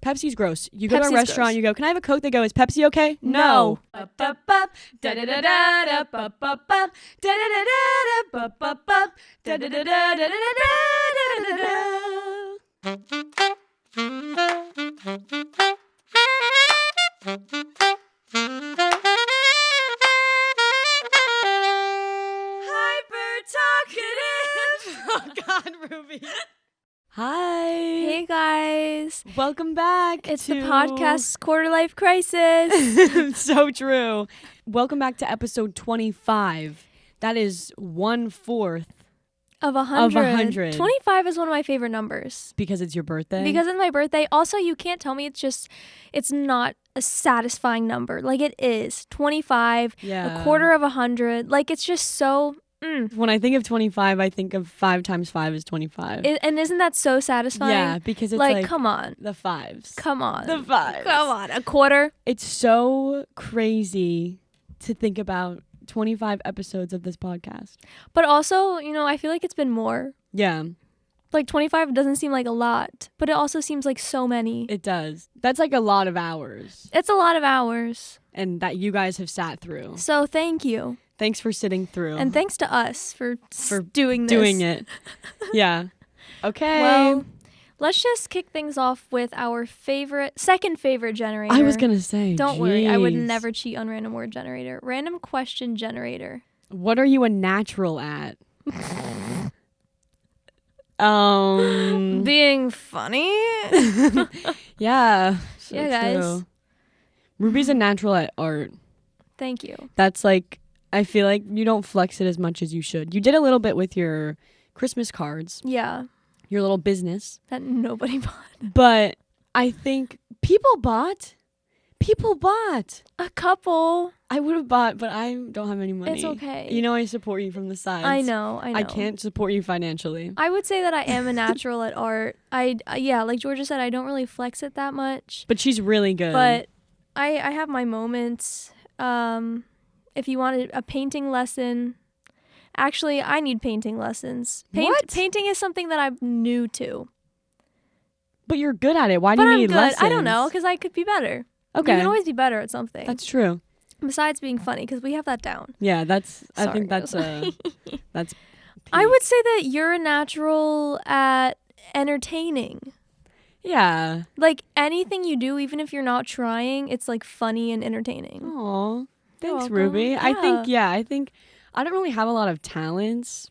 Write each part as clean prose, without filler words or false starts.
Pepsi's gross. You go to a Pepsi's restaurant, gross. you go, can I have a Coke? They go, is Pepsi okay? No. Hyper Talkative. Oh God, Ruby. Hi. Hey guys. Welcome back. It's to the podcast's quarter life crisis. So true. Welcome back to episode 25. That is 1/4 of 100. Of 100. 25 is one of my favorite numbers. because it's your birthday. Because it's my birthday. Also, you can't tell me it's not a satisfying number. Like it is. 25, a quarter of 100. Like it's just so... When I think of 25, I think of 5 times 5 is 25. And isn't that so satisfying? Yeah, because it's like, come on. the fives. Come on. The fives. Come on. A quarter. It's so crazy to think about 25 episodes of this podcast. But also, I feel like it's been more. Yeah, Like 25 doesn't seem like a lot, but it also seems like so many. it does. That's like a lot of hours. It's a lot of hours. And that you guys have sat through. So thank you. Thanks for sitting through. And thanks to us for doing this. Doing it. Yeah. Okay. Well, let's just kick things off with our second favorite generator. I was going to say, Don't worry, I would jeez. never cheat on random word generator. Random question generator. What are you a natural at? Being funny? Yeah. So Yeah, guys. true. Ruby's a natural at art. Thank you. That's like, I feel like you don't flex it as much as you should. You did a little bit with your Christmas cards, Yeah, your little business. that nobody bought. But I think people bought. A couple. I would have bought, but I don't have any money. It's okay. I support you from the sides. I know. I can't support you financially. I would say that I am a natural at art. Like Georgea said, I don't really flex it that much. But she's really good. But I have my moments. If you wanted a painting lesson, actually, I need painting lessons. What? Painting is something that I'm new to. But you're good at it. Why do But you I'm need good. lessons? I don't know, because I could be better. Okay. You can always be better at something. That's true. Besides being funny, because we have that down. Yeah, I Sorry, think that's that's I would say that you're a natural at entertaining. Yeah. Like anything you do, even if you're not trying, it's like funny and entertaining. Aw. Thanks, welcome. Ruby. Yeah. I think I don't really have a lot of talents.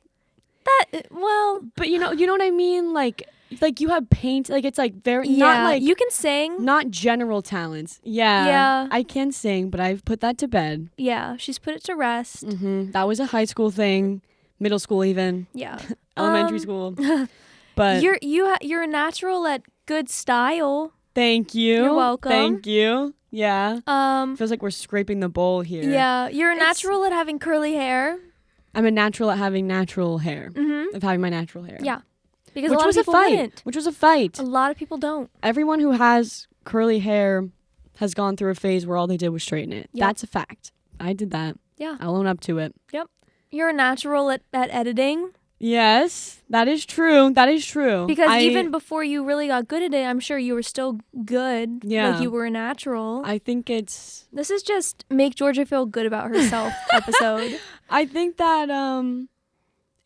But you know what I mean? Like you have paint, like it's like very not like you can sing. not general talents. Yeah. Yeah. I can sing, but I've put that to bed. Yeah, she's put it to rest. That was a high school thing, middle school even, Yeah, elementary school. But you're a natural at good style. thank you. You're welcome. Thank you. Yeah. Um, Feels like we're scraping the bowl here. yeah, you're a natural at having curly hair. I'm a natural at having natural hair. Of having my natural hair. Yeah, because Which a lot was of a people fight. wouldn't. Which was a fight. A lot of people don't. Everyone who has curly hair has gone through a phase where all they did was straighten it. Yep. That's a fact. I did that. Yeah, I'll own up to it. you're a natural at editing. Yes, that is true. That is true. Because even before you really got good at it, I'm sure you were still good. Yeah. Like you were a natural. I think it's... This is just make Georgea feel good about herself episode. I think that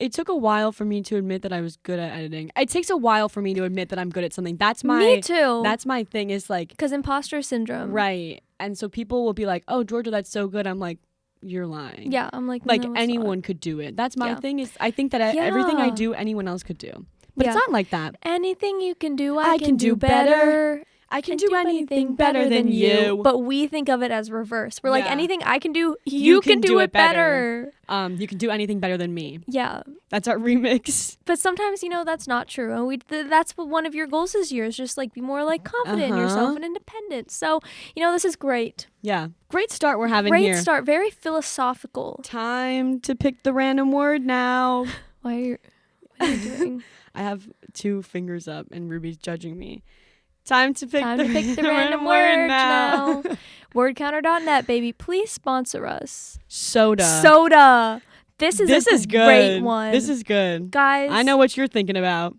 it took a while for me to admit that I was good at editing. It takes a while for me to admit that I'm good at something. That's my... Me too. That's my thing is like... Because imposter syndrome. Right. And so people will be like, oh, Georgea, that's so good. I'm like, you're lying. Yeah, I'm like, Like no, it's anyone not. could do it. That's my Yeah. thing is I think that everything I Yeah. do, anyone else could do. But it's Yeah. not like that. Anything you can do, I I can can do do better. I can do anything better than you. But we think of it as reverse. We're like, Yeah. anything I can do, You you can can do do it it better. You can do anything better than me. Yeah. That's our remix. But sometimes, that's not true. And that's what one of your goals this year is just like be more like confident in yourself and independent. So, this is great. Yeah. Great start we're having Great here. start. Very philosophical. Time to pick the random word now. What are you doing? I have 2 fingers up and Ruby's judging me. Time to pick the random word now. Wordcounter.net, baby. Please sponsor us. Soda. This is is a good. great one. This is good. Guys. I know what you're thinking about.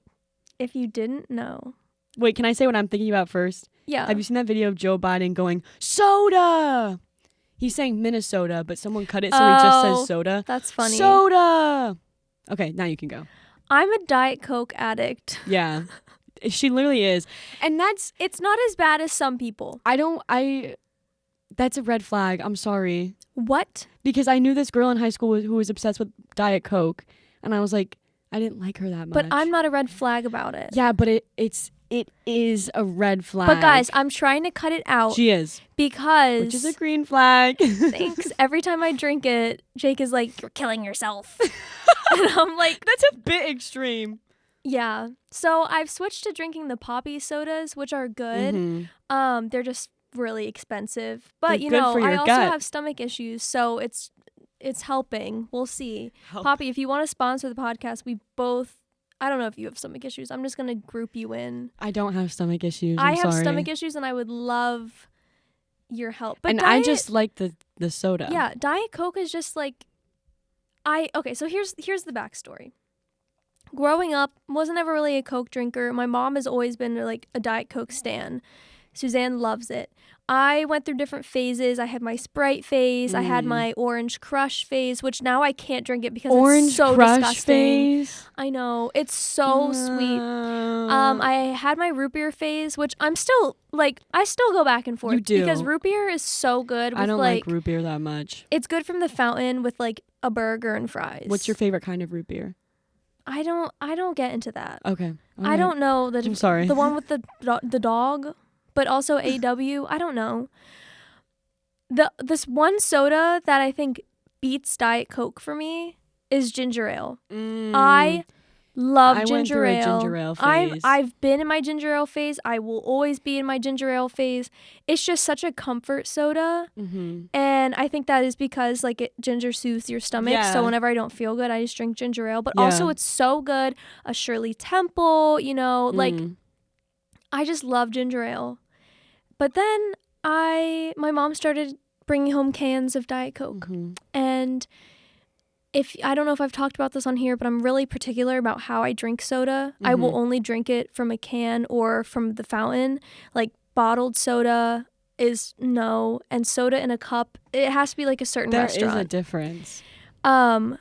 If you didn't know. Wait, can I say what I'm thinking about first? Yeah. Have you seen that video of Joe Biden going, soda? He's saying Minnesota, but someone cut it so he just says soda. That's funny. Soda! Okay, now you can go. I'm a Diet Coke addict. Yeah. She literally is. And it's not as bad as some people. That's a red flag. I'm sorry. What? Because I knew this girl in high school who was obsessed with Diet Coke. And I was like, I didn't like her that much. But I'm not a red flag about it. Yeah, but it is a red flag. But guys, I'm trying to cut it out. She is. Because... Which is a green flag. Thanks. Every time I drink it, Jake is like, you're killing yourself. And I'm like... That's a bit extreme. Yeah. So I've switched to drinking the poppy sodas, which are good. Mm-hmm. They're just really expensive. But, They're good for your I also gut. have stomach issues, so it's helping. We'll see. Help. Poppy, if you want to sponsor the podcast, we both... I don't know if you have stomach issues. I'm just going to group you in. I don't have stomach issues. I I'm have sorry. stomach issues, and I would love your help. But and I just like the soda. Yeah, Diet Coke is just like... Okay, so here's the backstory. Growing up, wasn't ever really a Coke drinker. My mom has always been like a Diet Coke stan. Suzanne loves it. I went through different phases. I had my Sprite phase. I had my Orange Crush phase, which now I can't drink it because Orange it's so Crush disgusting. phase? I know. It's so sweet. I had my root beer phase, which I'm still like, I still go back and forth. You do. Because root beer is so good. With, I don't like root beer that much. It's good from the fountain with like a burger and fries. What's your favorite kind of root beer? I don't get into that. Okay. All I right. don't know I'm sorry. the one with the dog, but also AW. I don't know. This one soda that I think beats Diet Coke for me is ginger ale. I love ginger ale. I went through a ginger ale phase. I've been in my ginger ale phase. I will always be in my ginger ale phase. It's just such a comfort soda. Mm-hmm. And I think that is because like ginger soothes your stomach. Yeah. So whenever I don't feel good, I just drink ginger ale. But also it's so good. A Shirley Temple, like I just love ginger ale. But then my mom started bringing home cans of Diet Coke. Mm-hmm. And I don't know if I've talked about this on here, but I'm really particular about how I drink soda. I will only drink it from a can or from the fountain. Like bottled soda is no, and soda in a cup, it has to be like a certain restaurant. There is a difference.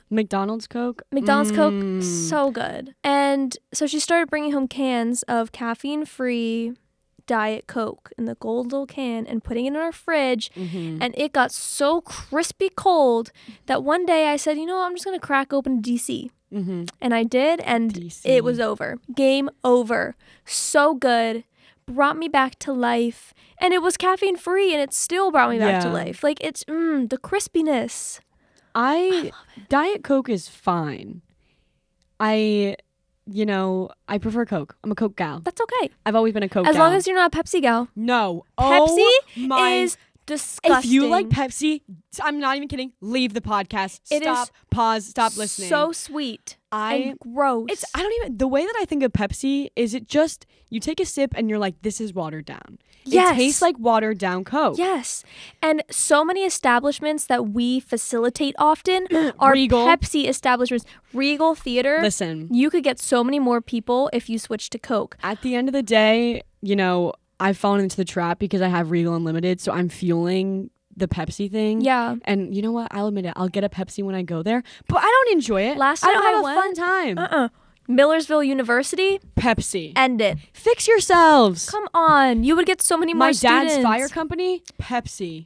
McDonald's Coke? Coke, so good. And so she started bringing home cans of caffeine-free Diet Coke in the gold little can and putting it in our fridge. And it got so crispy cold that one day I said, I'm just going to crack open DC. And I did, and DC. It was over. Game over. So good. Brought me back to life. And it was caffeine free, and it still brought me back to life. Like, it's the crispiness. I love it. Diet Coke is fine. I prefer Coke. I'm a Coke gal. That's okay. I've always been a Coke gal. As long as you're not a Pepsi gal. No. Pepsi is disgusting. If you like Pepsi, I'm not even kidding, leave the podcast. Pause, stop listening. So sweet and gross. The way that I think of Pepsi is it just, you take a sip and you're like, this is watered down. Yes. It tastes like watered down Coke. Yes. And so many establishments that we facilitate often are Regal. Pepsi establishments. Regal Theater. Listen. You could get so many more people if you switch to Coke. At the end of the day, I've fallen into the trap because I have Regal Unlimited, so I'm fueling the Pepsi thing. Yeah. And you know what? I'll admit it. I'll get a Pepsi when I go there, but I don't enjoy it. Last time I don't have went, a fun time. Millersville University. Pepsi. End it. Fix yourselves. Come on. You would get so many more students. My dad's fire company, Pepsi.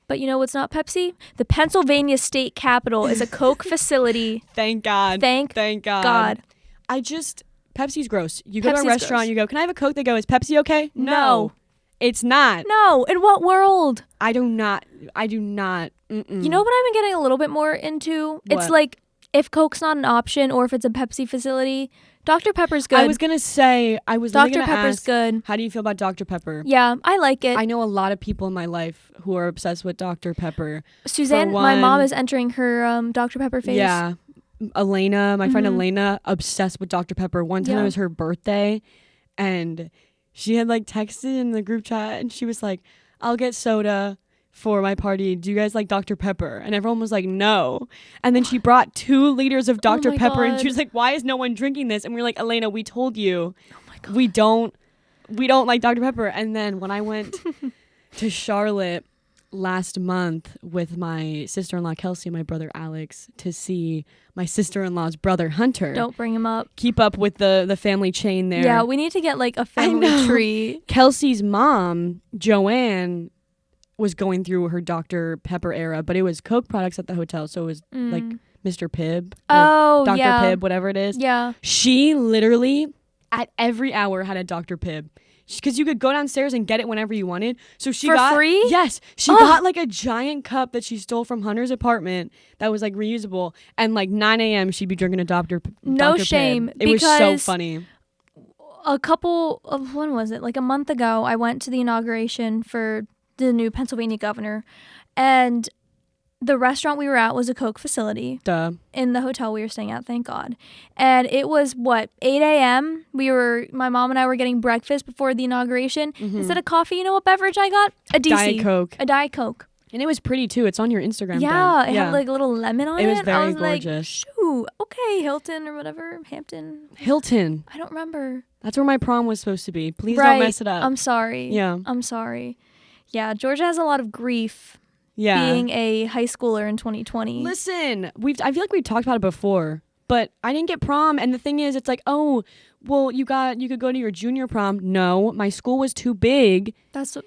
But you know what's not Pepsi? The Pennsylvania State Capitol is a Coke facility. Thank God. Thank God. Pepsi's gross. You go to a Pepsi's restaurant, gross. you go, can I have a Coke? They go, is Pepsi okay? No. It's not. No. In what world? I do not. You know what I've been getting a little bit more into? What? It's like if Coke's not an option or if it's a Pepsi facility, Dr. Pepper's good. I was going to say, Dr. Pepper's good. How do you feel about Dr. Pepper? Yeah, I like it. I know a lot of people in my life who are obsessed with Dr. Pepper. Suzanne, my mom is entering her Dr. Pepper phase. Yeah. Elena, my friend Elena, obsessed with Dr. Pepper. One time it was her birthday and she had like texted in the group chat and she was like, I'll get soda for my party. Do you guys like Dr. Pepper? And everyone was like, no. And then she brought 2 liters of Dr. Pepper and she was like, why is no one drinking this? And we were like, Elena, we told you. Oh my God. We don't we don't like Dr. Pepper. And then when I went to Charlotte last month with my sister-in-law Kelsey and my brother Alex to see my sister-in-law's brother Hunter. Don't bring him up. Keep up with the family chain there. Yeah, we need to get like a family tree. Kelsey's mom, Joanne, was going through her Dr. Pepper era, but it was Coke products at the hotel, so it was like Mr. Pibb. Oh, Dr. yeah. Pibb, whatever it is. Yeah. She literally at every hour had a Dr. Pibb. Because you could go downstairs and get it whenever you wanted. So she got free? Yes. She got like a giant cup that she stole from Hunter's apartment that was like reusable. And like 9 a.m. she'd be drinking a Dr. No Dr. shame. Pibb. It was so funny. A couple of, when was it? Like a month ago, I went to the inauguration for the new Pennsylvania governor. And the restaurant we were at was a Coke facility. Duh. In the hotel we were staying at, thank God. And it was, 8 a.m.? My mom and I were getting breakfast before the inauguration. Instead of coffee, you know what beverage I got? A DC. Diet Coke. A Diet Coke. And it was pretty too. It's on your Instagram. Yeah, it had like a little lemon on it. It was very I was gorgeous. Like, shoot, okay, Hilton or whatever, Hampton. Hilton. I don't remember. That's where my prom was supposed to be. Please don't mess it up. I'm sorry. Yeah. I'm sorry. Yeah, Georgia has a lot of grief. Yeah. Being a high schooler in 2020. Listen, I feel like we've talked about it before, but I didn't get prom. And the thing is, it's like, oh, well, you could go to your junior prom. No, my school was too big.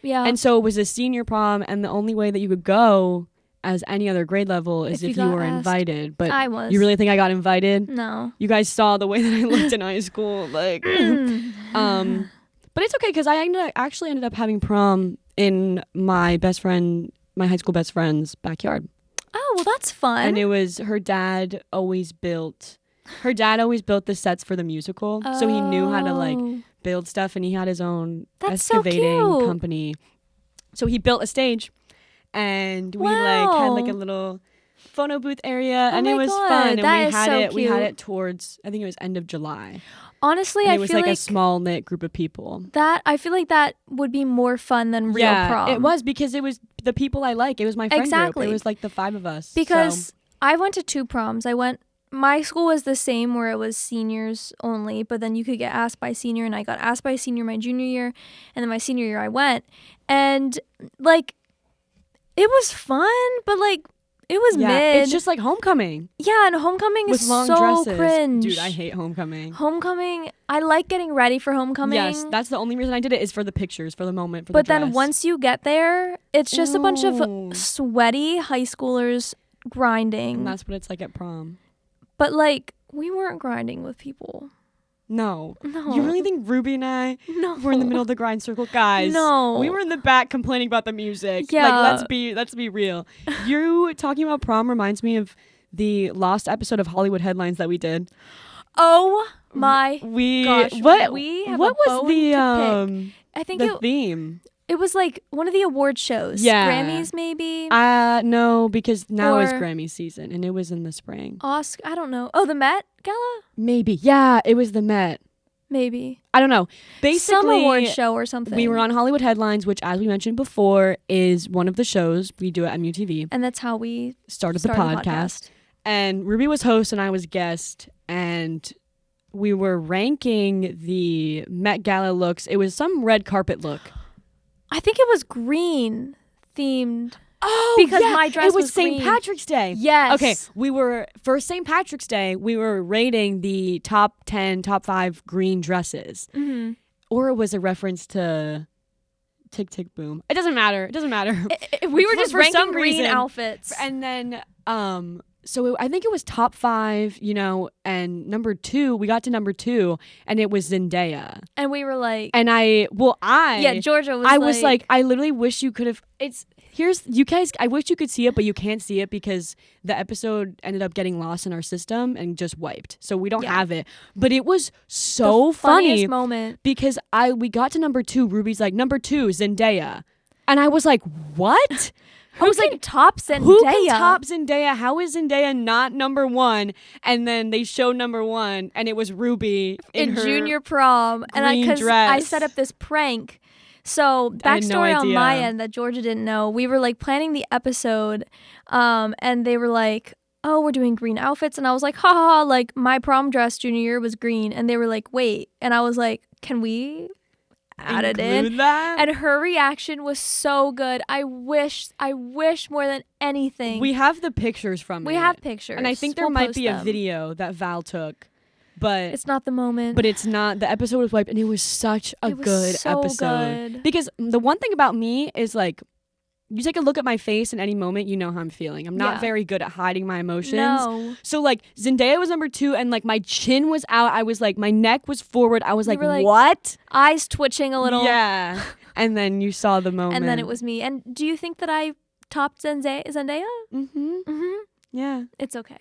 Yeah. And so it was a senior prom. And the only way that you could go as any other grade level is if you were invited. But I was. You really think I got invited? No. You guys saw the way that I looked in high school. Like, but it's okay because I actually ended up having prom in my high school best friend's backyard. Oh, well, that's fun. And it was her dad always built the sets for the musical. So he knew how to like build stuff, and he had his own excavating company. So he built a stage, and we like had like a little photo booth area, and it was fun. And we had it towards, I think it was end of July. Honestly, it was like a small knit group of people. I feel like that would be more fun than real prom. It was because it was the people I like. It was my friend group. It was like the 5 of us. Because I went to 2 proms. My school was the same where it was seniors only, but then you could get asked by senior, and I got asked by senior my junior year, and then my senior year I went. And like it was fun, but like it was mid. It's just like homecoming. Yeah, and homecoming is long so dresses. cringe. Dude, I hate homecoming. Homecoming, I like getting ready for homecoming. Yes, that's the only reason I did it is for the pictures, for the moment, for but the dress. then once you get there, it's just a bunch of sweaty high schoolers grinding. And that's what it's like at prom. But like, we weren't grinding with people. No. You really think Ruby and I were in the middle of the grind circle? Guys, no. We were in the back complaining about the music. Yeah. Like, let's be real. You talking about prom reminds me of the lost episode of Hollywood Headlines that we did. Oh my gosh. What was the I think the theme? It was like one of the award shows. Yeah. Grammys, maybe? No, because now is Grammy season, and it was in the spring. Oscar, I don't know. Oh, the Met Gala? Maybe. Yeah, it was the Met. Maybe. I don't know. Basically, some award show or something. We were on Hollywood Headlines, which, as we mentioned before, is one of the shows we do at MUTV. And that's how we started the podcast. And Ruby was host, and I was guest, and we were ranking the Met Gala looks. It was some red carpet look. I think it was green themed. Oh, because my dress was St. Patrick's Day. Yes. Okay, for St. Patrick's Day, we were rating the top 10, top 5 green dresses. Mm-hmm. Or it was a reference to Tick Tick Boom. It doesn't matter. We were just ranking green outfits. And then, I think it was top 5, and number 2, we got to number 2, and it was Zendaya. And we were like... And Georgia was was like, I literally wish you could have... you guys, I wish you could see it, but you can't see it because the episode ended up getting lost in our system and just wiped. So we don't have it. But it was so funny moment. Because we got to number 2, Ruby's like, number 2, Zendaya. And I was like, what? I was like, top Zendaya? Who can top Zendaya? How is Zendaya not number 1? And then they showed number 1, and it was Ruby in her junior prom. Green dress. I set up this prank. So backstory on my end that Georgia didn't know. We were like planning the episode, and they were like, "Oh, we're doing green outfits," and I was like, "Ha ha ha!" Like my prom dress junior year was green, and they were like, "Wait," and I was like, "Can we added in. That? And her reaction was so good. I wish more than anything. We have the pictures from it. We have pictures. And I think there might be a video that Val took. But it's not the moment. But it's not. The episode was wiped, and it was such a good episode. Good. Because the one thing about me is like, you take a look at my face in any moment, you know how I'm feeling. I'm not very good at hiding my emotions. No. So like Zendaya was number 2, and like my chin was out. I was like, my neck was forward. I was like, what? Eyes twitching a little. Yeah. And then you saw the moment. And then it was me. And do you think that I topped Zendaya? Mm-hmm. Mm-hmm. Yeah. It's okay.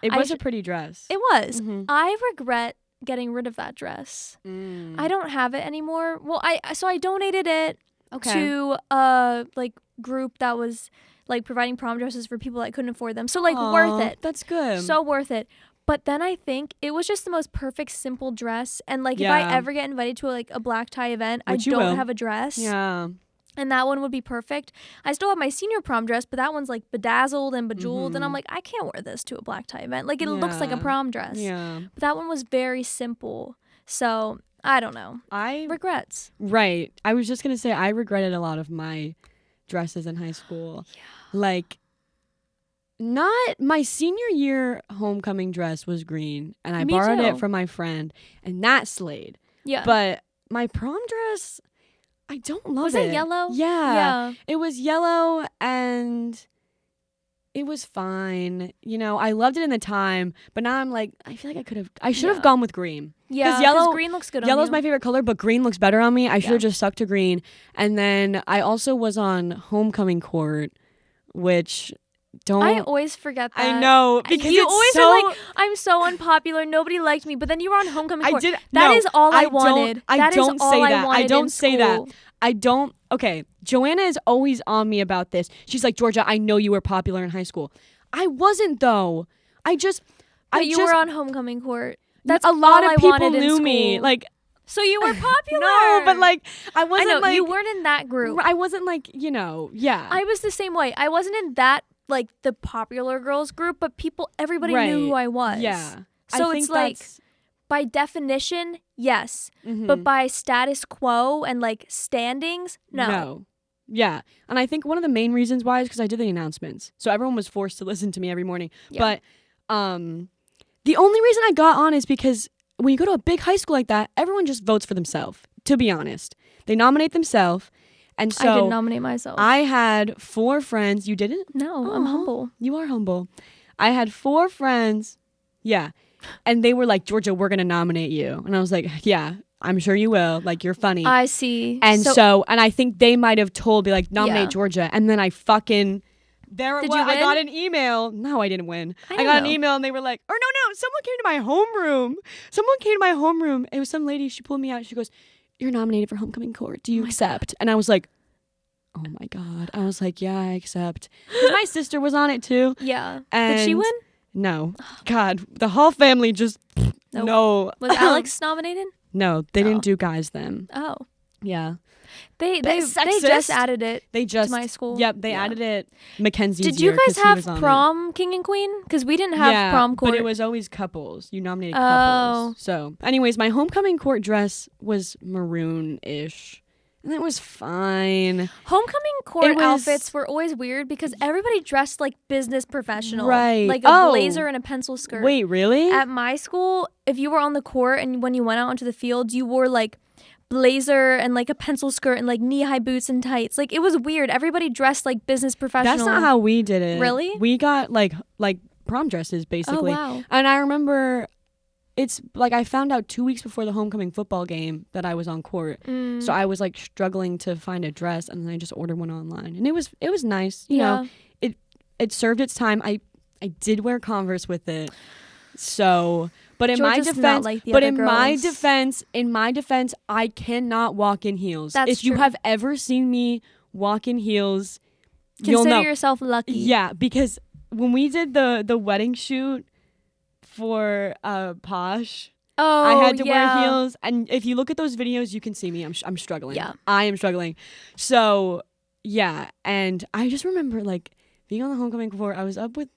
It was a pretty dress. It was. Mm-hmm. I regret getting rid of that dress. I don't have it anymore. Well, I donated it to a like group that was like providing prom dresses for people that couldn't afford them. So like worth it. That's good. So worth it. But then I think it was just the most perfect simple dress. And like if I ever get invited to a black tie event, I don't have a dress. Yeah. And that one would be perfect. I still have my senior prom dress, but that one's like bedazzled and bejeweled. And I'm like, I can't wear this to a black tie event. Like it looks like a prom dress. Yeah. But that one was very simple. So I don't know. Regrets. Right. I was just going to say I regretted a lot of my dresses in high school. Yeah. Like, not my senior year homecoming dress was green, and I borrowed it from my friend, and that slayed. Yeah. But my prom dress, I don't love it. Was it yellow? Yeah. It was yellow, and it was fine. You know, I loved it in the time, but now I'm like, I feel like I should have gone with green. Yeah, because green looks good on you. Yellow's my favorite color, but green looks better on me. I should have just stuck to green. And then I also was on homecoming court, which I always forget that. I know, because you always are like, I'm so unpopular, nobody liked me, but then you were on homecoming court. That is all I wanted. I don't say that. I don't. Okay, Joanna is always on me about this. She's like, Georgia, I know you were popular in high school. I wasn't though. But you were on homecoming court. That's a lot of people knew me. Like, so you were popular. No, but like I wasn't. I know, like you weren't in that group. I wasn't like, you know. Yeah. I was the same way. I wasn't in that like the popular girls group, but everybody knew who I was. Yeah. So it's like, by definition, yes, but by status quo and like standings, no. Yeah. And I think one of the main reasons why is because I did the announcements. So everyone was forced to listen to me every morning. Yeah. But the only reason I got on is because when you go to a big high school like that, everyone just votes for themselves, to be honest. They nominate themselves. And so I didn't nominate myself. I had 4 friends. You didn't? No, I'm humble. You are humble. I had 4 friends. Yeah. And they were like, Georgia, we're going to nominate you. And I was like, yeah, I'm sure you will. Like, you're funny. I see. And and I think they might have told me, like, nominate Georgia. And then I fucking, I got an email. No, I didn't win. I got an email and they were like, no, someone came to my homeroom. It was some lady. She pulled me out. She goes, you're nominated for homecoming court. Do you accept? And I was like, oh my God. I was like, yeah, I accept. Because my sister was on it too. Yeah. And did she win? No. God, the whole family just, no. Was Alex nominated? No, they didn't do guys then. Oh. Yeah. They just added it to my school. Yep, they added it Mackenzie's Did you year, guys have prom king and queen? Because we didn't have prom court. But it was always couples. You nominated couples. So anyways, my homecoming court dress was maroon-ish. And it was fine. Homecoming court outfits were always weird because everybody dressed like business professional. Right. Like a blazer and a pencil skirt. Wait, really? At my school, if you were on the court and when you went out onto the field, you wore like blazer and like a pencil skirt and like knee-high boots and tights. Like it was weird. Everybody dressed like business professional. That's not how we did it. Really? We got like prom dresses basically. Oh, wow. And I remember it's like I found out 2 weeks before the homecoming football game that I was on court. So I was like struggling to find a dress and then I just ordered one online. And it was nice. You know, it served its time. I did wear Converse with it. So But in my defense, I cannot walk in heels. If you have ever seen me walk in heels, you'll know. Consider yourself lucky. Yeah, because when we did the wedding shoot for Posh, I had to wear heels, and if you look at those videos, you can see me. I'm struggling. Yeah, I am struggling. So yeah, and I just remember like being on the homecoming court. I was up with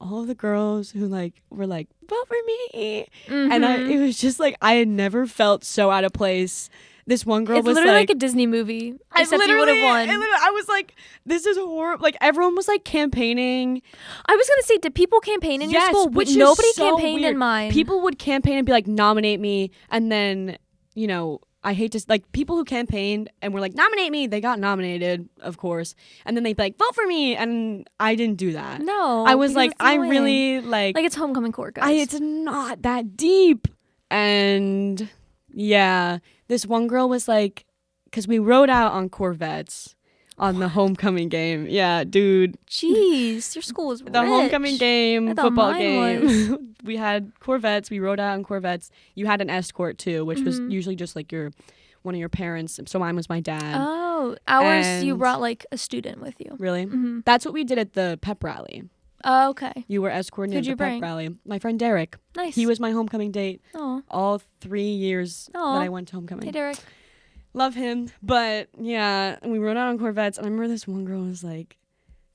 all of the girls who like were like, vote for me. And it was just like I had never felt so out of place this one girl it's was literally like a Disney movie. Except you would have won. I was like, this is horrible. Like everyone was like campaigning. I was gonna say, did people campaign in your school? Which Nobody is so campaigned weird. in mine. People would campaign and be like, nominate me, and then I hate to like people who campaigned and were like, nominate me. They got nominated, of course, and then they'd be like, vote for me, and I didn't do that. No, I was like, I annoying. really like it's homecoming court, guys. it's not that deep, and yeah, this one girl was like, because we rode out on Corvettes on the homecoming game. Yeah, dude. Jeez, your school was the rich. homecoming game, football game. Was. We had Corvettes. We rode out on Corvettes. You had an escort too, which was usually just like one of your parents. So mine was my dad. Oh, ours, you brought like a student with you. Really? Mm-hmm. That's what we did at the pep rally. Oh, okay. You were escorting at the pep bring? rally. My friend Derek. Nice. He was my homecoming date. Oh. All 3 years that I went to homecoming. Hey, Derek. Love him. But yeah, we rode out on Corvettes, and I remember this one girl was like,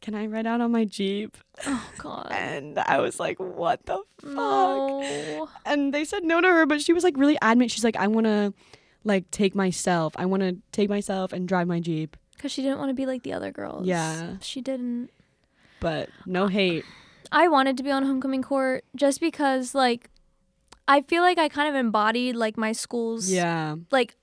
can I ride out on my Jeep? Oh, God. And I was like, what the fuck? No. And they said no to her, but she was like really adamant. She's like, I want to like take myself. I want to take myself and drive my Jeep. Because she didn't want to be like the other girls. Yeah. She didn't. But no hate. I wanted to be on homecoming court just because, like, I feel like I kind of embodied, like, my school's. Yeah. Like,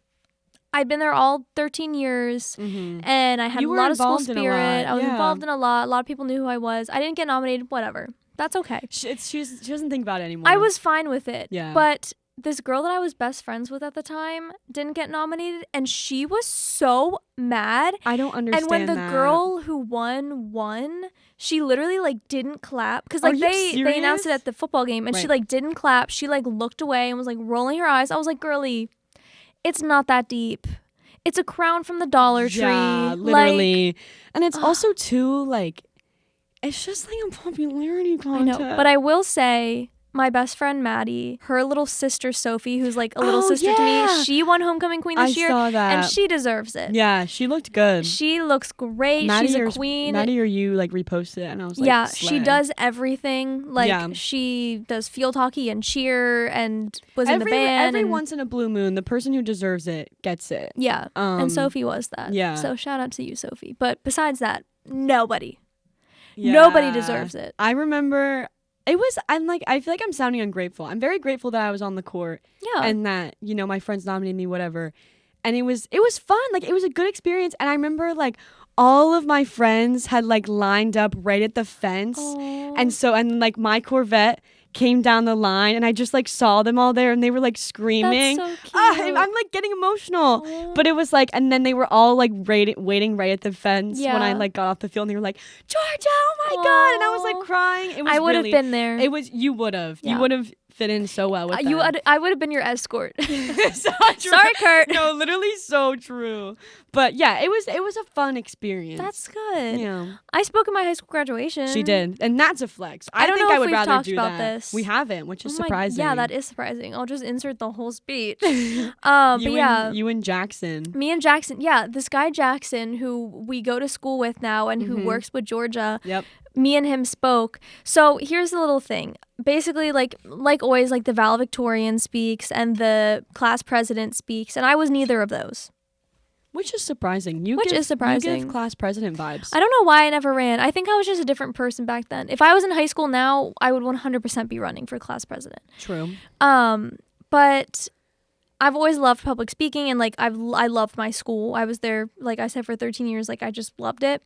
I've been there all 13 years, and I had a lot of school spirit. I was involved in a lot. A lot of people knew who I was. I didn't get nominated. Whatever. That's okay. She doesn't think about it anymore. I was fine with it. Yeah. But this girl that I was best friends with at the time didn't get nominated, and she was so mad. I don't understand. And when the girl who won, she literally like didn't clap because like they announced it at the football game, and she like didn't clap. She like looked away and was like rolling her eyes. I was like, girly, it's not that deep. It's a crown from the Dollar Tree. Yeah, literally. Like, and it's also too like, it's just like a popularity contest. I know, but I will say, my best friend Maddie, her little sister Sophie, who's like a little sister to me, she won homecoming queen this year. I saw that. And she deserves it. Yeah, she looked good. She looks great. She's a queen. Maddie or you like reposted it, and I was like, yeah, slay. she does everything. Like she does field hockey and cheer and was in the band. Every once in a blue moon, the person who deserves it gets it. Yeah, and Sophie was that. Yeah. So shout out to you, Sophie. But besides that, nobody. Yeah. Nobody deserves it. I remember... I feel like I'm sounding ungrateful. I'm very grateful that I was on the court. Yeah. And that, my friends nominated me, whatever. And it was fun. Like, it was a good experience. And I remember, like, all of my friends had, like, lined up right at the fence. Aww. And like, my Corvette came down the line, and I just, like, saw them all there, and they were, like, screaming. That's so cute. I'm like, getting emotional. Aww. But it was, like, and then they were all, like, waiting right at the fence when I, like, got off the field, and they were like, Georgia, oh my God. And I was, like, crying. It was I would have been there. You would have. Yeah. You would have fit in so well with that. I would have been your escort. So Sorry, Kurt. No, literally so true. But yeah, it was a fun experience. That's good. Yeah. I spoke at my high school graduation. She did. And that's a flex. I don't think know I if would we've rather talked do about that. this. We haven't, which is surprising. Yeah, that is surprising. I'll just insert the whole speech. You and Jackson. Me and Jackson. Yeah, this guy Jackson, who we go to school with now and who works with Georgia. Yep. Me and him spoke. So here's the little thing. Basically, like always, like the valedictorian speaks and the class president speaks, and I was neither of those. Which is surprising. You give class president vibes. I don't know why I never ran. I think I was just a different person back then. If I was in high school now, I would 100% be running for class president. True. But I've always loved public speaking, and like I loved my school. I was there, like I said, for 13 years. Like I just loved it.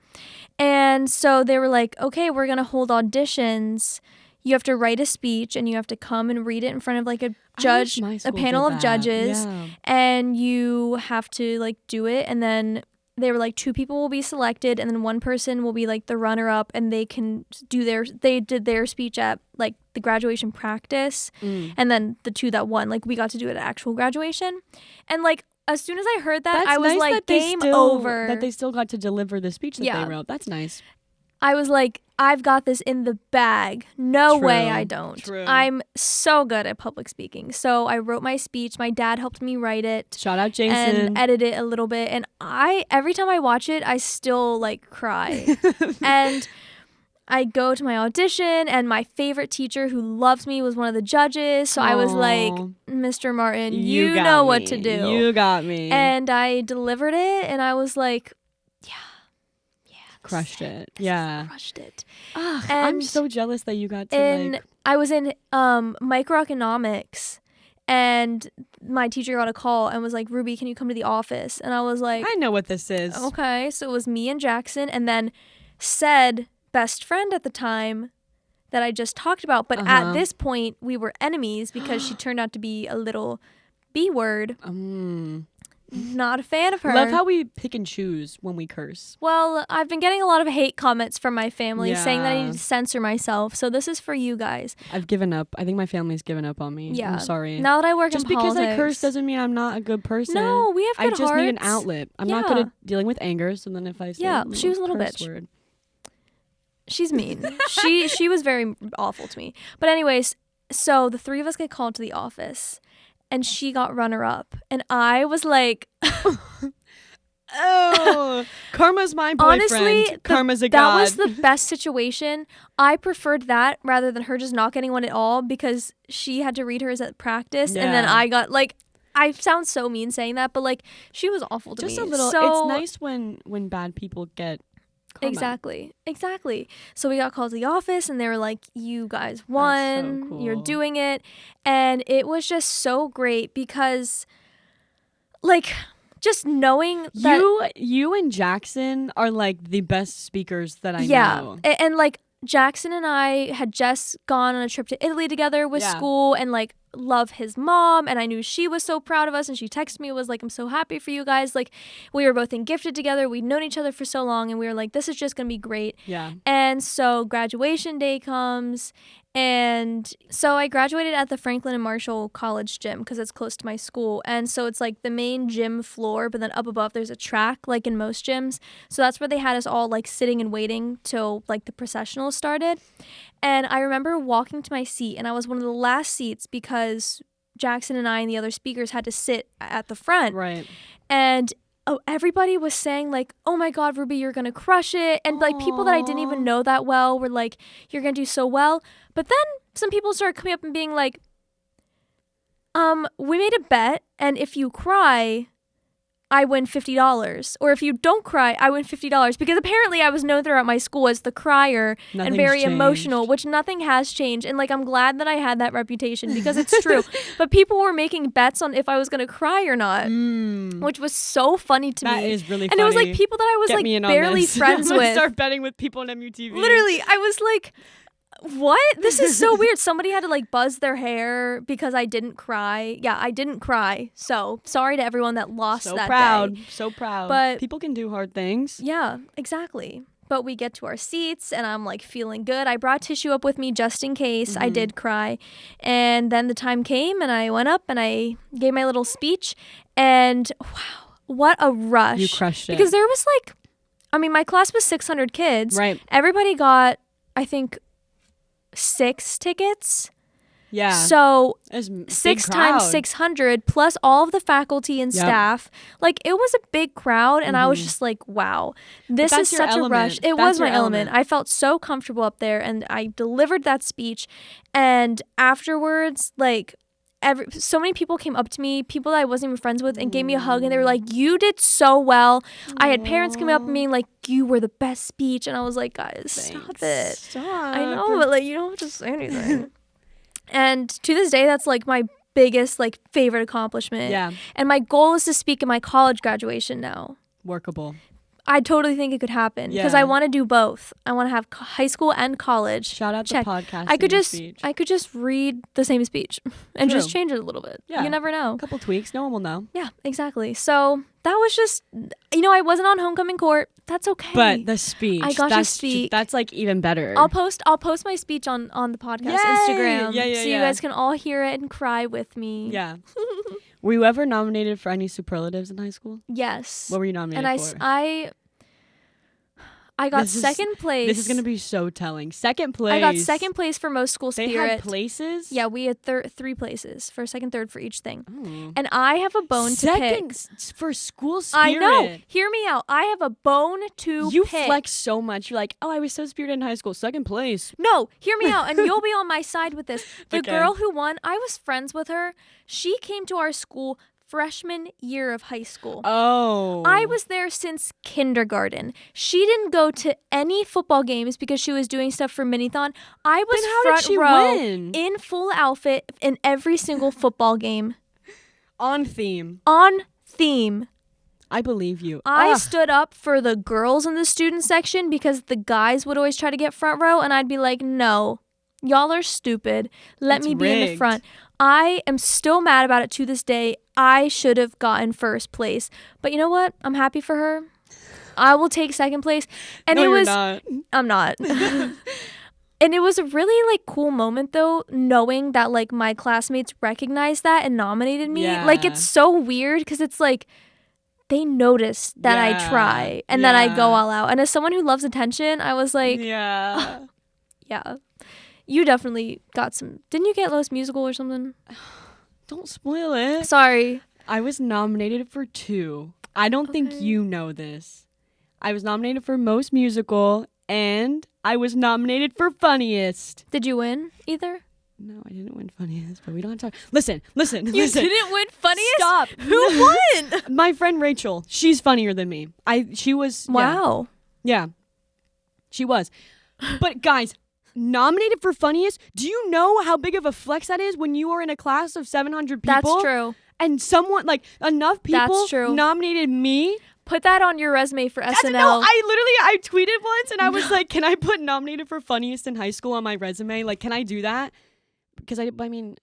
And so they were like, okay, we're gonna hold auditions. You have to write a speech, and you have to come and read it in front of like a judge, a panel of judges, and you have to like do it. And then they were like, 2 people will be selected, and then 1 person will be like the runner-up, and they did their speech at like the graduation practice, and then the 2 that won, like we got to do it at actual graduation. And like as soon as I heard that, I was nice like, game over. That they still got to deliver the speech that they wrote. That's nice. I was like, I've got this in the bag. No way I don't. True. I'm so good at public speaking. So I wrote my speech. My dad helped me write it. Shout out Jason. And edit it a little bit. And every time I watch it, I still like cry. And I go to my audition, and my favorite teacher who loves me was one of the judges. So I was like, Mr. Martin, you know what to do. You got me. And I delivered it, and I was like, crushed it. Yeah. Crushed it. And I'm so jealous that you got to I was in microeconomics, and my teacher got a call and was like, Ruby, can you come to the office? And I was like, I know what this is. Okay. So it was me and Jackson, and then said best friend at the time that I just talked about. But at this point, we were enemies because she turned out to be a little B word. Not a fan of her. Love how we pick and choose when we curse. Well, I've been getting a lot of hate comments from my family saying that I need to censor myself. So this is for you guys. I've given up. I think my family's given up on me. Yeah. I'm sorry. Now that I work in politics. Just because I curse doesn't mean I'm not a good person. No, we have good hearts. I just need an outlet. I'm not good at dealing with anger. So then if I say she was a little bitch. Word. She's mean. she was very awful to me. But anyways, so the three of us get called to the office, and she got runner-up, and I was like, oh, karma's my boyfriend. Honestly, karma's a god. That was the best situation. I preferred that rather than her just not getting one at all, because she had to read hers at practice, and then I got like. I sound so mean saying that, but like she was awful to me. Just a little. So, it's nice when bad people get. Karma. Exactly. So we got called to the office, and they were like, you guys won. So cool. You're doing it. And it was just so great because like just knowing that you and Jackson are like the best speakers that I know. And like Jackson and I had just gone on a trip to Italy together with school, and like love his mom, and I knew she was so proud of us, and she texted me, was like, I'm so happy for you guys. Like we were both in gifted together, we'd known each other for so long, and we were like, this is just gonna be great. And so graduation day comes, and so I graduated at the Franklin and Marshall College gym because it's close to my school, and so it's like the main gym floor, but then up above there's a track like in most gyms. So that's where they had us all like sitting and waiting till like the processional started. And I remember walking to my seat, and I was one of the last seats because Jackson and I and the other speakers had to sit at the front. Right. And everybody was saying like, oh my God, Ruby, you're going to crush it. And like people that I didn't even know that well were like, you're going to do so well. But then some people started coming up and being like, we made a bet, and if you cry, I win $50, or if you don't cry, I win $50, because apparently I was known throughout my school as the crier and very emotional, which nothing has changed. And like, I'm glad that I had that reputation because it's true. But people were making bets on if I was going to cry or not, which was so funny to me. That is really funny. And it was like people that I was like barely friends with. Start betting with people on MUTV. Literally, I was like, what? This is so weird. Somebody had to like buzz their hair because I didn't cry. Yeah, I didn't cry. So sorry to everyone that lost that day. So proud. But people can do hard things. Yeah, exactly. But we get to our seats, and I'm like feeling good. I brought tissue up with me just in case I did cry. And then the time came, and I went up and I gave my little speech, and wow, what a rush. You crushed it. Because there was like, I mean, my class was 600 kids. Right. Everybody got, I think, 6 tickets. Yeah. So 6 times 600 plus all of the faculty and staff. Like it was a big crowd, and I was just like, wow, this is such a rush. It was my element. I felt so comfortable up there, and I delivered that speech. And afterwards, like so many people came up to me, people that I wasn't even friends with, and gave me a hug, and they were like, you did so well. Aww. I had parents coming up and being like, you were the best speech. And I was like, guys, stop it. Stop. I know, but like, you don't have to say anything. And to this day, that's like my biggest like favorite accomplishment. Yeah. And my goal is to speak at my college graduation now. Workable. I totally think it could happen because I want to do both. I want to have high school and college. Shout out the podcast. I could just read the same speech and just change it a little bit. Yeah. You never know. A couple tweaks. No one will know. Yeah, exactly. So that was just, I wasn't on homecoming court. That's okay. But the speech. I got to speak. That's like even better. I'll post my speech on the podcast Instagram. So you guys can all hear it and cry with me. Yeah. Were you ever nominated for any superlatives in high school? Yes. What were you nominated for? And I got second place. This is going to be so telling. Second place. I got second place for most school spirit. They had places? Yeah, we had 3 places. First, second, third for each thing. Oh. And I have a bone to pick. For school spirit. I know. Hear me out. I have a bone to You pick. flex so much. You're like, oh, I was so spirited in high school. Second place. No, hear me out. And you'll be on my side with this. The Okay. girl who won, I was friends with her. She came to our school freshman year of high school. Oh. I was there since kindergarten. She didn't go to any football games because she was doing stuff for Minithon. I was Then how front did she row win? in full outfit in every single football game. On theme. On theme. I believe you. I stood up for the girls in the student section because the guys would always try to get front row, and I'd be like, no, y'all are stupid. Let It's me be in the rigged. front. I am still mad about it to this day. I should have gotten first place. But you know what? I'm happy for her. I will take second place. And No, it you're was not. I'm not. And it was a really like cool moment though, knowing that like my classmates recognized that and nominated me. Yeah. Like it's so weird because it's like they noticed that I Yeah. try and that I go Yeah. all out. And as someone who loves attention, I was like, Yeah. yeah. You definitely got some. Didn't you get Most Musical or something? Don't spoil it. Sorry. I was nominated for 2. I don't think Okay. you know this. I was nominated for Most Musical and I was nominated for Funniest. Did you win either? No, I didn't win Funniest, but we don't have to talk. Listen. You listen. didn't win Funniest? Stop. Who won? My friend Rachel. She's funnier than me. She was. Wow. Yeah. She was. But guys, nominated for Funniest, do you know how big of a flex that is when you are in a class of 700 people? That's true. And someone, like, enough people That's true. nominated me. Put that on your resume for SNL. No, I tweeted once and I was like, can I put nominated for Funniest in high school on my resume? Like, can I do that? Because I mean,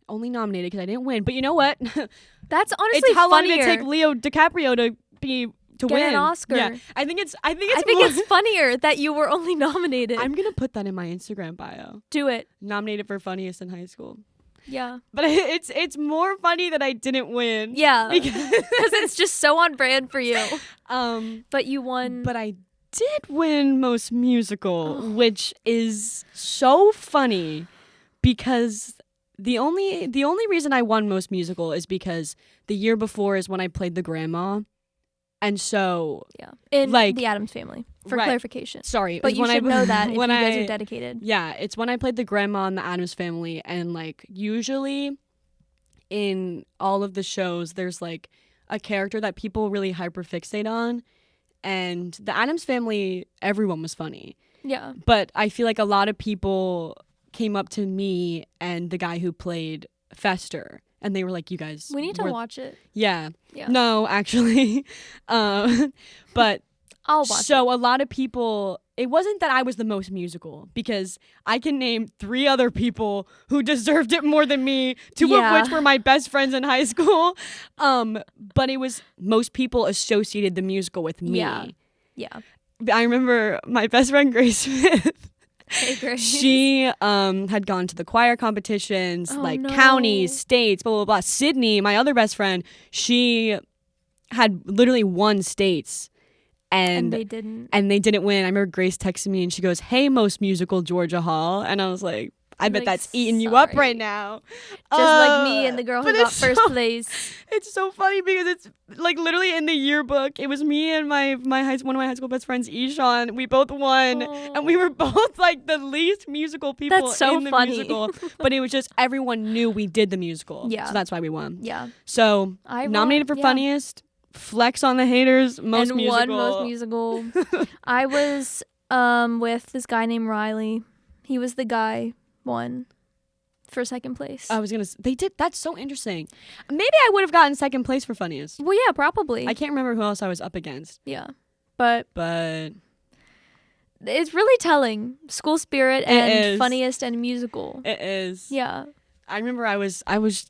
only nominated because I didn't win. But you know what? That's honestly It's how long funnier. did it take Leo DiCaprio to Get win an Oscar. Yeah, I think it's I think more- it's funnier that you were only nominated. I'm gonna put that in my Instagram bio. Do it. Nominated for Funniest in high school. Yeah. But it's more funny that I didn't win. Yeah. Because it's just so on brand for you. um But you won. but I did win Most Musical, which is so funny because the only reason I won Most Musical is because the year before is when I played the grandma. And so yeah. In like- the Addams Family, for Right. clarification. sorry, But it's you when should know that if when you guys I- are dedicated. Yeah, it's when I played the grandma in the Addams Family, and like usually in all of the shows there's like a character that people really hyperfixate on, and the Addams Family, everyone was funny. Yeah. But I feel like a lot of people came up to me and the guy who played Fester, and they were like, you guys We need to were-" watch it. Yeah. Yeah. No, actually. But I'll watch so a lot of people, it wasn't that I was the most musical, because I can name 3 other people who deserved it more than me, 2 Yeah. of which were my best friends in high school. But it was, most people associated the musical with me. Yeah. Yeah. I remember my best friend Grace Smith. Hey, Grace. She had gone to the choir competitions, Oh, like no. counties, states, blah, blah, blah. Sydney, my other best friend, she had literally won states. And they didn't. And they didn't win. I remember Grace texted me and she goes, "Hey, Most Musical Georgia Hall." And I was like, I bet Like, that's eating you up sorry. right now. Just like me and the girl who but got it's first so- place. It's so funny because it's like literally in the yearbook. It was me and one of my high school best friends, Ishan. We both won. And we were both like the least musical people That's so in the funny. musical. But it was just everyone knew we did the musical. Yeah. So that's why we won. Yeah. So I nominated for won, yeah. Funniest, flex on the haters, most and musical. one most musical. I was with this guy named Riley. He was the guy won for second place. I was they did. That's so interesting. Maybe I would have gotten second place for Funniest. Well, yeah, probably. I can't remember who else I was up against, Yeah. But but it's really telling. School spirit It and is. funniest and musical. it is. Yeah. I remember I was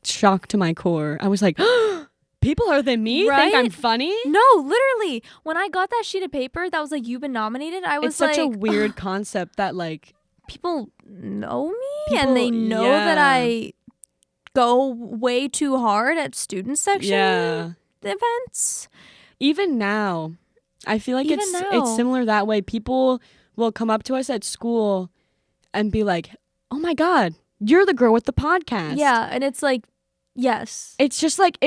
shocked to my core. I was like, people other than me Right? think I'm funny. No, literally. When I got that sheet of paper that was like, you've been nominated, I was It's such like, a weird concept that like people know me People- and they know that yeah. I go way too hard at student section yeah. events. Even now, I feel like Even it's now. similar that way. People will come up to us at school and be like, "Oh my God, you're the girl with the podcast." Yeah, and it's like, yes. It's just like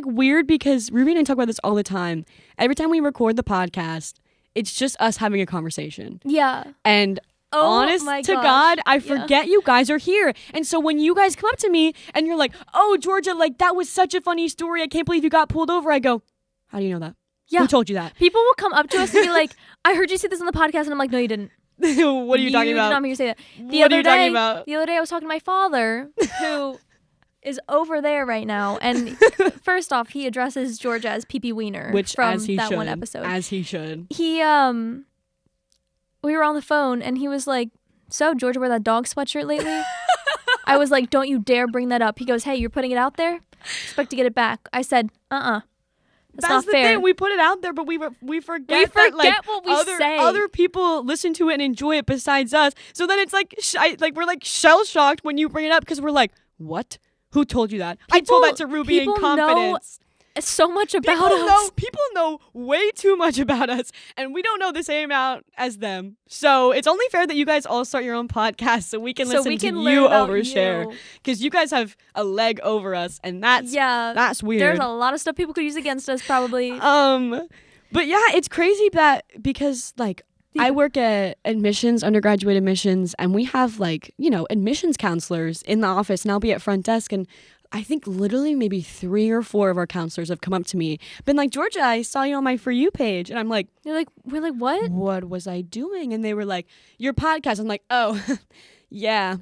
weird because Ruby and I talk about this all the time. Every time we record the podcast, it's just us having a conversation. Yeah. And honest my to gosh. God, I forget you guys are here. And so when you guys come up to me and you're like, "Oh, Georgia, like that was such a funny story. I can't believe you got pulled over." I go, "How do you know that? Yeah. Who told you that?" People will come up to us and be like, "I heard you say this on the podcast," and I'm like, "No, you didn't." What are you talking You about? did not hear me say that. What are you talking about? The other day, I was talking to my father, who is over there right now, and first off, he addresses Georgia as Pee-Pee Wiener, Which, from as he that should, one episode. as he should. He we were on the phone, and he was like, "So, Georgia, wear that dog sweatshirt lately?" I was like, "Don't you dare bring that up." He goes, "Hey, you're putting it out there? Expect to get it back." I said, That's not the fair. thing. We put it out there, but we forget We that forget like what we say. other people listen to it and enjoy it besides us. So then it's like we're like shell shocked when you bring it up because we're like, "What? Who told you that?" I told that to Ruby in confidence. So much about us. People know way too much about us, and we don't know the same amount as them. So it's only fair that you guys all start your own podcast so we can listen to you overshare, because you guys have a leg over us, and that's weird. There's a lot of stuff people could use against us, probably. But yeah, it's crazy that because like I work at admissions, undergraduate admissions, and we have like, admissions counselors in the office, and I'll be at front desk, and I think literally maybe 3 or 4 of our counselors have come up to me, been like, "Georgia, I saw you on my For You page." And I'm like, we're like, what? What was I doing? And they were like, "Your podcast." I'm like, "Oh, yeah."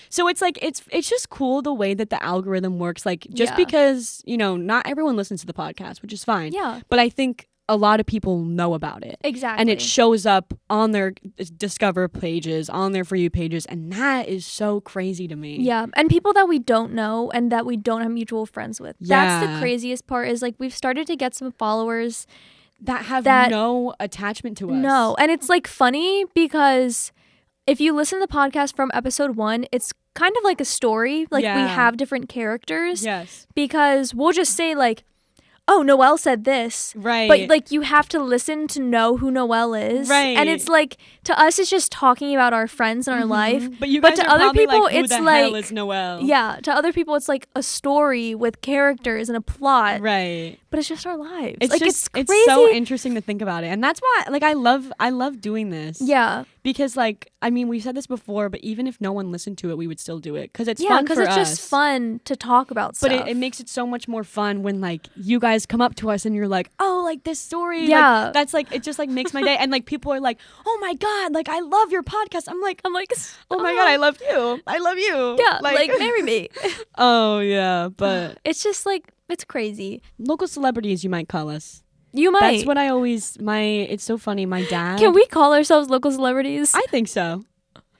So it's like, it's just cool the way that the algorithm works. Like, just because, not everyone listens to the podcast, which is fine. Yeah. But I think a lot of people know about it. Exactly. And it shows up on their Discover pages, on their For You pages, and that is so crazy to me. Yeah, and people that we don't know and that we don't have mutual friends with. Yeah. That's the craziest part, is like we've started to get some followers that have no attachment to us. No, and it's like funny because if you listen to the podcast from episode 1, it's kind of like a story. Like we have different characters. Yes. Because we'll just say like, "Oh, Noelle said this." Right. But like you have to listen to know who Noelle is. Right. And it's like, to us, it's just talking about our friends and our life. But you guys to are other probably people, like, "Who it's the like, hell is Noelle?" Yeah. To other people, it's like a story with characters and a plot. Right. But it's just our lives. It's like just, it's crazy. it's so interesting to think about it. And that's why like I love doing this. Yeah. Because like, I mean, we've said this before, but even if no one listened to it, we would still do it because it's fun for us. Yeah, because it's just fun to talk about stuff. But it makes it so much more fun when like you guys come up to us and you're like, "Oh, like this story." Yeah. Like, that's like, it just like makes my day. And like people are like, "Oh my God, like I love your podcast." I'm like, "Oh my God, I love you. I love you." Yeah, like marry me. Oh yeah, but it's just like, it's crazy. Local celebrities, you might call us. You might. That's what I always, it's so funny. My dad. Can we call ourselves local celebrities? I think so.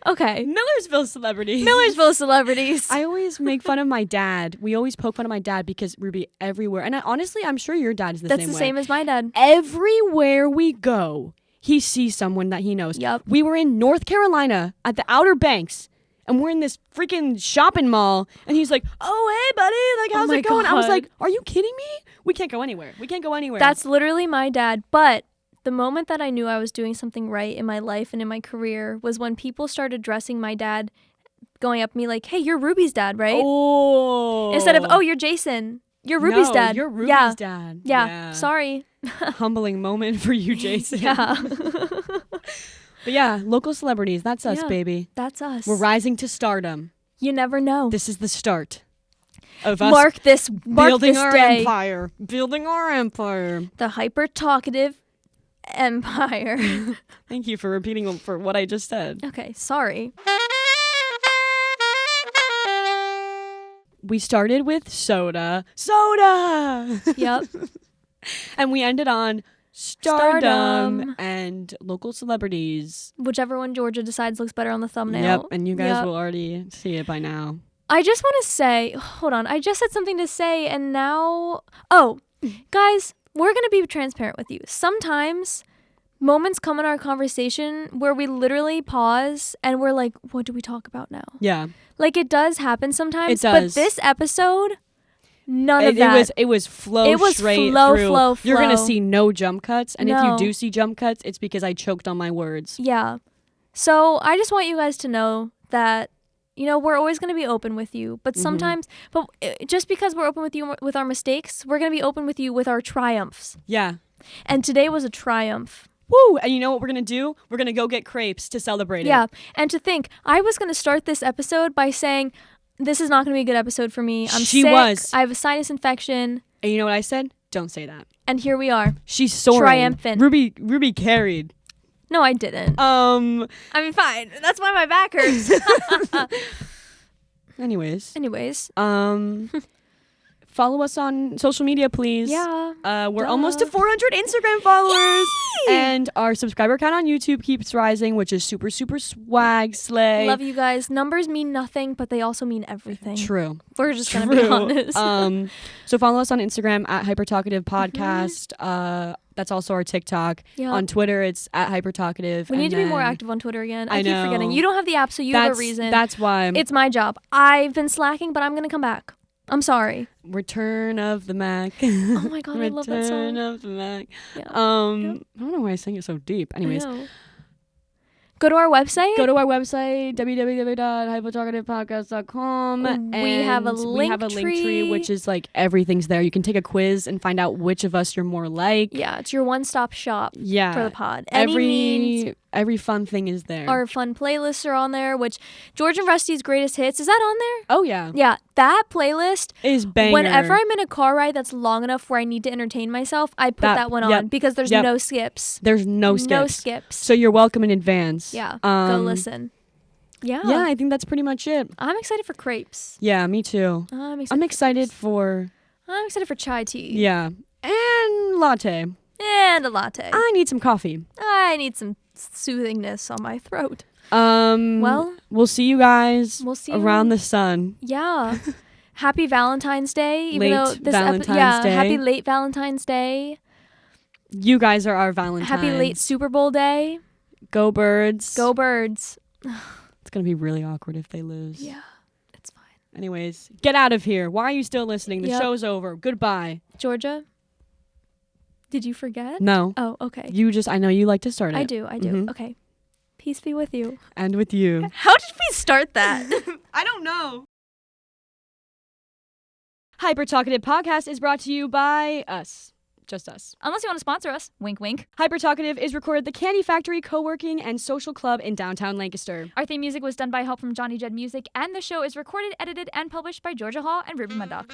Okay. Millersville celebrities. Millersville celebrities. I always make fun of my dad. We always poke fun of my dad because Ruby, everywhere. And honestly, I'm sure your dad is the same way. That's the same as my dad. Everywhere we go, he sees someone that he knows. Yep. We were in North Carolina at the Outer Banks, and we're in this freaking shopping mall, and he's like, "Oh, hey, buddy, like, how's it going?" I was like, "Are you kidding me? We can't go anywhere. We can't go anywhere." That's literally my dad. But the moment that I knew I was doing something right in my life and in my career was when people started addressing my dad, going up to me like, "Hey, you're Ruby's dad, right?" Oh. Instead of, "Oh, you're Jason. You're Ruby's dad." You're Ruby's dad. Yeah. Sorry. Humbling moment for you, Jason. Yeah. But yeah, local celebrities, that's us, Yeah, baby. That's us. We're rising to stardom. You never know. This is the start of us building our day. empire. Building our empire. The Hyper Talkative Empire. Thank you for repeating for what I just said. Okay, sorry. We started with soda. Soda! Yep. And we ended on Stardom and local celebrities. Whichever one Georgia decides looks better on the thumbnail. Yep, and you guys will already see it by now. I just want to say, hold on, I just had something to say and now, guys, we're going to be transparent with you. Sometimes moments come in our conversation where we literally pause and we're like, what do we talk about now? Yeah. Like, it does happen sometimes. It does. But this episode, None of that. It was flow It was straight flow, through. flow, You're going to flow. see no jump cuts. And if No. you do see jump cuts, it's because I choked on my words. Yeah. So I just want you guys to know that, you know, we're always going to be open with you. But sometimes, just because we're open with you with our mistakes, we're going to be open with you with our triumphs. Yeah. And today was a triumph. Woo! And you know what we're going to do? We're going to go get crepes to celebrate Yeah. it. And to think, I was going to start this episode by saying, this is not going to be a good episode for me. I'm She sick. was. I have a sinus infection. And you know what I said? Don't say that. And here we are. She's soaring. Triumphant. Ruby carried. No, I didn't. I mean, fine. That's why my back hurts. Anyways. Follow us on social media, please. Yeah. We're almost to 400 Instagram followers. Yay! And our subscriber count on YouTube keeps rising, which is super, super swag slay. Love you guys. Numbers mean nothing, but they also mean everything. True. We're just going to be honest. So follow us on Instagram at Hyper Talkative Podcast. That's also our TikTok. Yeah. On Twitter, it's at Hyper Talkative. We need to be more active on Twitter again. I keep know. forgetting. You don't have the app, so you have a reason. That's why. It's my job. I've been slacking, but I'm going to come back. I'm sorry. Return of the Mac. Oh my God, I love that song. Return of the Mac. Yeah. I don't know why I sang it so deep. Anyways. Go to our website. Go to our website, www.hypertalkativeepodcast.com. We have a link tree, which is like everything's there. You can take a quiz and find out which of us you're more like. Yeah, it's your one-stop shop for the pod. Every fun thing is there. Our fun playlists are on there, which George and Rusty's Greatest Hits, is that on there? Oh, yeah. Yeah, that playlist is banger. Whenever I'm in a car ride that's long enough where I need to entertain myself, I put that one on because there's no skips. There's no skips. No skips. So you're welcome in advance. Yeah, go listen. Yeah. Yeah, I think that's pretty much it. I'm excited for crepes. Yeah, me too. I'm excited for chai tea. Yeah. And latte. And a latte. I need some coffee. I need some soothingness on my throat. Well, we'll see you guys around the sun. Yeah. Happy Valentine's Day. Day. Happy late Valentine's Day. You guys are our Valentines. Happy late Super Bowl day. Go Birds. Go Birds. It's going to be really awkward if they lose. Yeah, it's fine. Anyways, get out of here. Why are you still listening? The show's over. Goodbye. Georgia, did you forget? No. Oh, okay. I know you like to start it. I do. Mm-hmm. Okay. Peace be with you. And with you. How did we start that? I don't know. Hyper Talkative Podcast is brought to you by us. Just us. Unless you want to sponsor us. Wink, wink. Hyper Talkative is recorded at the Candy Factory Co-working and Social Club in downtown Lancaster. Our theme music was done by help from Johnny Jed Music, and the show is recorded, edited, and published by Georgea Hall and Ruben Murdoch.